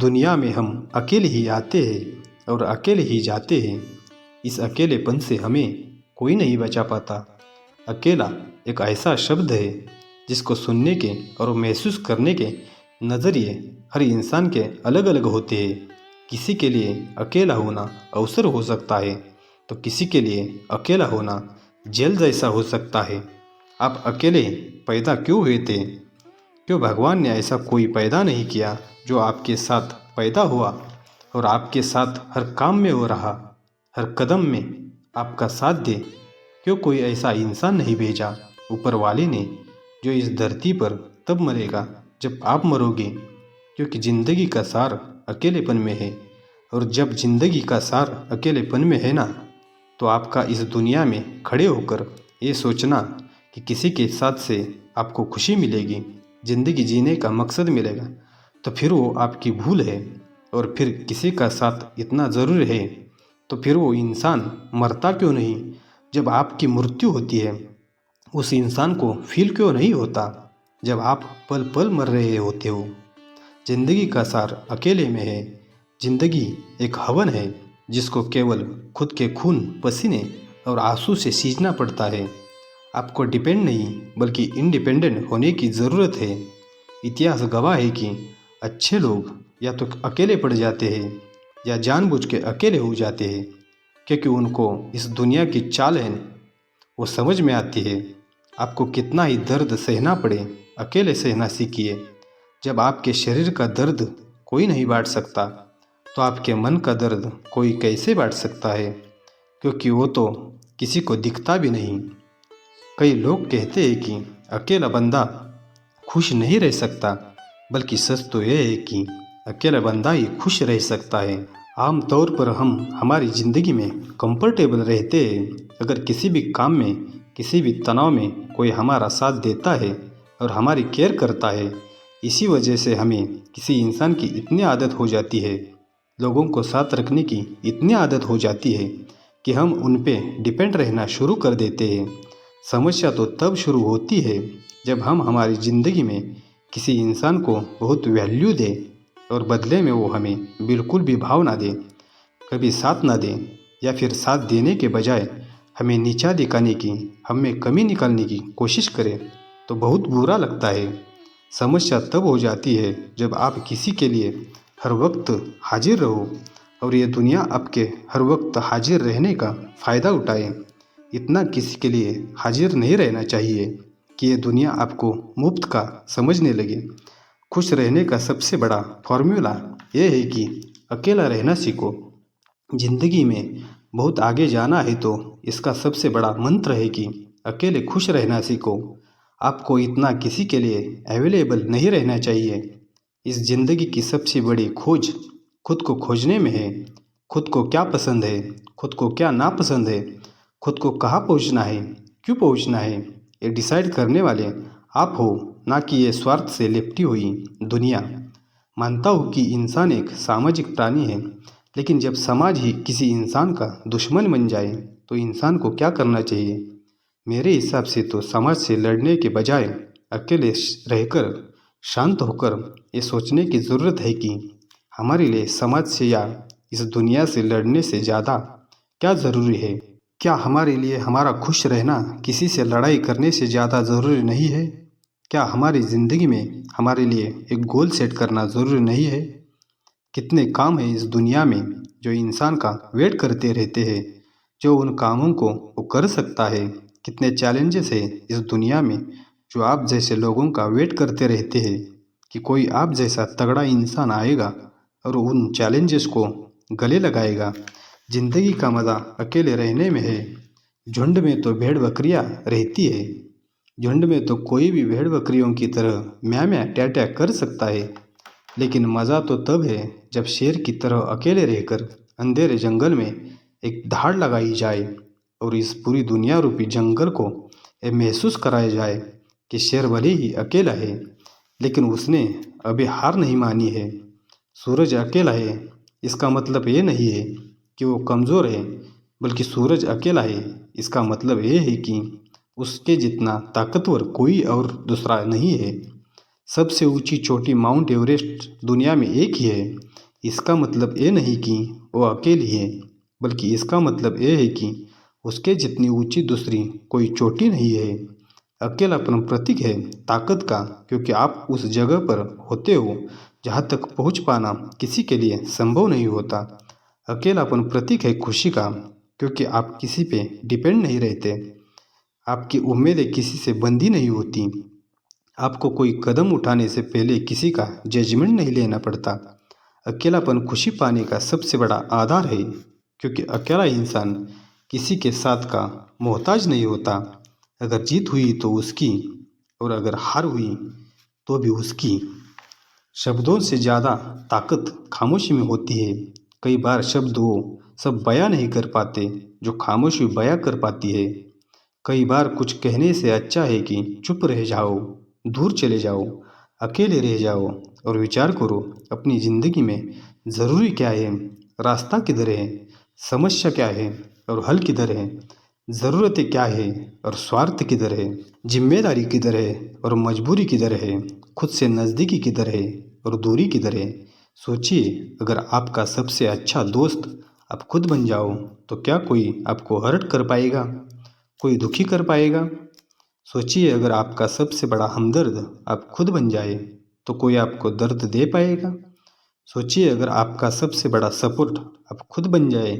दुनिया में हम अकेले ही आते हैं और अकेले ही जाते हैं। इस अकेलेपन से हमें कोई नहीं बचा पाता। अकेला एक ऐसा शब्द है जिसको सुनने के और महसूस करने के नज़रिए हर इंसान के अलग अलग होते हैं। किसी के लिए अकेला होना अवसर हो सकता है तो किसी के लिए अकेला होना जेल जैसा हो सकता है। आप अकेले पैदा क्यों हुए थे? क्यों भगवान ने ऐसा कोई पैदा नहीं किया जो आपके साथ पैदा हुआ और आपके साथ हर काम में हो रहा, हर कदम में आपका साथ दे? क्यों कोई ऐसा इंसान नहीं भेजा ऊपर वाले ने जो इस धरती पर तब मरेगा जब आप मरोगे? क्योंकि ज़िंदगी का सार अकेलेपन में है, और जब ज़िंदगी का सार अकेलेपन में है ना, तो आपका इस दुनिया में खड़े होकर ये सोचना कि किसी के साथ से आपको खुशी मिलेगी, ज़िंदगी जीने का मकसद मिलेगा, तो फिर वो आपकी भूल है। और फिर किसी का साथ इतना ज़रूरी है तो फिर वो इंसान मरता क्यों नहीं? जब आपकी मृत्यु होती है उस इंसान को फील क्यों नहीं होता जब आप पल पल मर रहे होते हो? जिंदगी का सार अकेले में है। जिंदगी एक हवन है जिसको केवल खुद के खून, पसीने और आंसू से सींचना पड़ता है। आपको डिपेंड नहीं बल्कि इंडिपेंडेंट होने की ज़रूरत है। इतिहास गवाह है कि अच्छे लोग या तो अकेले पड़ जाते हैं या जानबूझ के अकेले हो जाते हैं, क्योंकि उनको इस दुनिया की चाल है वो समझ में आती है। आपको कितना ही दर्द सहना पड़े, अकेले सहना सीखिए। जब आपके शरीर का दर्द कोई नहीं बांट सकता तो आपके मन का दर्द कोई कैसे बांट सकता है? क्योंकि वो तो किसी को दिखता भी नहीं। कई लोग कहते हैं कि अकेला बंदा खुश नहीं रह सकता, बल्कि सच तो यह है कि अकेला बंदा ही खुश रह सकता है। आम तौर पर हम हमारी ज़िंदगी में कंफर्टेबल रहते हैं अगर किसी भी काम में, किसी भी तनाव में कोई हमारा साथ देता है और हमारी केयर करता है। इसी वजह से हमें किसी इंसान की इतनी आदत हो जाती है, लोगों को साथ रखने की इतनी आदत हो जाती है कि हम उन पे डिपेंड रहना शुरू कर देते हैं। समस्या तो तब शुरू होती है जब हम हमारी ज़िंदगी में किसी इंसान को बहुत वैल्यू दें और बदले में वो हमें बिल्कुल भी भाव ना दे, कभी साथ ना दें, या फिर साथ देने के बजाय हमें नीचा दिखाने की, हमें कमी निकालने की कोशिश करें, तो बहुत बुरा लगता है। समस्या तब हो जाती है जब आप किसी के लिए हर वक्त हाजिर रहो और ये दुनिया आपके हर वक्त हाजिर रहने का फ़ायदा उठाए। इतना किसी के लिए हाजिर नहीं रहना चाहिए कि ये दुनिया आपको मुफ्त का समझने लगे। खुश रहने का सबसे बड़ा फॉर्मूला ये है कि अकेला रहना सीखो। ज़िंदगी में बहुत आगे जाना है तो इसका सबसे बड़ा मंत्र है कि अकेले खुश रहना सीखो। आपको इतना किसी के लिए अवेलेबल नहीं रहना चाहिए। इस ज़िंदगी की सबसे बड़ी खोज खुद को खोजने में है। खुद को क्या पसंद है, खुद को क्या नापसंद है, खुद को कहाँ पहुँचना है, क्यों पहुँचना है, ये डिसाइड करने वाले आप हो, ना कि ये स्वार्थ से लिपटी हुई दुनिया। मानता हूँ कि इंसान एक सामाजिक प्राणी है, लेकिन जब समाज ही किसी इंसान का दुश्मन बन जाए तो इंसान को क्या करना चाहिए? मेरे हिसाब से तो समाज से लड़ने के बजाय अकेले रहकर शांत होकर ये सोचने की ज़रूरत है कि हमारे लिए समाज से या इस दुनिया से लड़ने से ज़्यादा क्या ज़रूरी है। क्या हमारे लिए हमारा खुश रहना किसी से लड़ाई करने से ज़्यादा ज़रूरी नहीं है? क्या हमारी ज़िंदगी में हमारे लिए एक गोल सेट करना ज़रूरी नहीं है? कितने काम हैं इस दुनिया में जो इंसान का वेट करते रहते हैं, जो उन कामों को वो कर सकता है। कितने चैलेंजेस हैं इस दुनिया में जो आप जैसे लोगों का वेट करते रहते हैं कि कोई आप जैसा तगड़ा इंसान आएगा और उन चैलेंजेस को गले लगाएगा। ज़िंदगी का मज़ा अकेले रहने में है। झुंड में तो भेड़ बकरियाँ रहती है। झुंड में तो कोई भी भेड़ बकरियों की तरह म्याँ म्याँ ट्या ट्या कर सकता है, लेकिन मज़ा तो तब है जब शेर की तरह अकेले रहकर अंधेरे जंगल में एक धाड़ लगाई जाए और इस पूरी दुनिया रूपी जंगल को ये महसूस कराया जाए कि शेर भले ही अकेला है लेकिन उसने अभी हार नहीं मानी है। सूरज अकेला है इसका मतलब ये नहीं है कि वो कमज़ोर है, बल्कि सूरज अकेला है इसका मतलब ये है कि उसके जितना ताकतवर कोई और दूसरा नहीं है। सबसे ऊंची चोटी माउंट एवरेस्ट दुनिया में एक ही है, इसका मतलब ये नहीं कि वो अकेली है, बल्कि इसका मतलब ये है कि उसके जितनी ऊंची दूसरी कोई चोटी नहीं है। अकेलापन प्रतीक है ताकत का, क्योंकि आप उस जगह पर होते हो जहाँ तक पहुँच पाना किसी के लिए संभव नहीं होता। अकेलापन प्रतीक है खुशी का, क्योंकि आप किसी पे डिपेंड नहीं रहते। आपकी उम्मीदें किसी से बंधी नहीं होती। आपको कोई कदम उठाने से पहले किसी का जजमेंट नहीं लेना पड़ता। अकेलापन खुशी पाने का सबसे बड़ा आधार है, क्योंकि अकेला इंसान किसी के साथ का मोहताज नहीं होता। अगर जीत हुई तो उसकी, और अगर हार हुई तो भी उसकी। शब्दों से ज़्यादा ताकत खामोशी में होती है। कई बार शब्द वो सब बयां नहीं कर पाते जो खामोशी बयां कर पाती है। कई बार कुछ कहने से अच्छा है कि चुप रह जाओ, दूर चले जाओ, अकेले रह जाओ और विचार करो अपनी ज़िंदगी में ज़रूरी क्या है, रास्ता किधर है, समस्या क्या है और हल किधर है, ज़रूरतें क्या है और स्वार्थ किधर है, जिम्मेदारी किधर है और मजबूरी किधर है, खुद से नज़दीकी किधर है और दूरी किधर है। सोचिए, अगर आपका सबसे अच्छा दोस्त आप खुद बन जाओ तो क्या कोई आपको हर्ट कर पाएगा, कोई दुखी कर पाएगा? सोचिए, अगर आपका सबसे बड़ा हमदर्द आप खुद बन जाए तो कोई आपको दर्द दे पाएगा? सोचिए, अगर आपका सबसे बड़ा सपोर्ट आप खुद बन जाए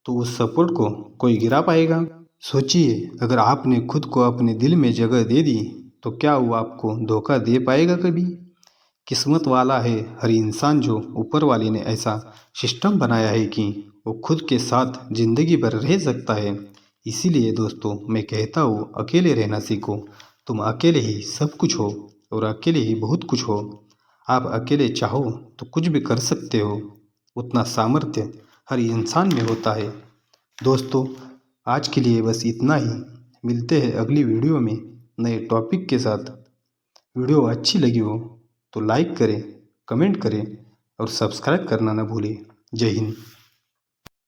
तो उस सपोर्ट को कोई गिरा पाएगा? सोचिए, अगर आपने खुद को अपने दिल में जगह दे दी तो क्या वो आपको धोखा दे पाएगा कभी? किस्मत वाला है हर इंसान जो ऊपर वाले ने ऐसा सिस्टम बनाया है कि वो खुद के साथ जिंदगी भर रह सकता है। इसीलिए दोस्तों, मैं कहता हूँ अकेले रहना सीखो। तुम अकेले ही सब कुछ हो और अकेले ही बहुत कुछ हो। आप अकेले चाहो तो कुछ भी कर सकते हो। उतना सामर्थ्य हर इंसान में होता है। दोस्तों, आज के लिए बस इतना ही। मिलते हैं अगली वीडियो में नए टॉपिक के साथ। वीडियो अच्छी लगी हो तो लाइक करें, कमेंट करें और सब्सक्राइब करना ना भूलें। जय हिंद।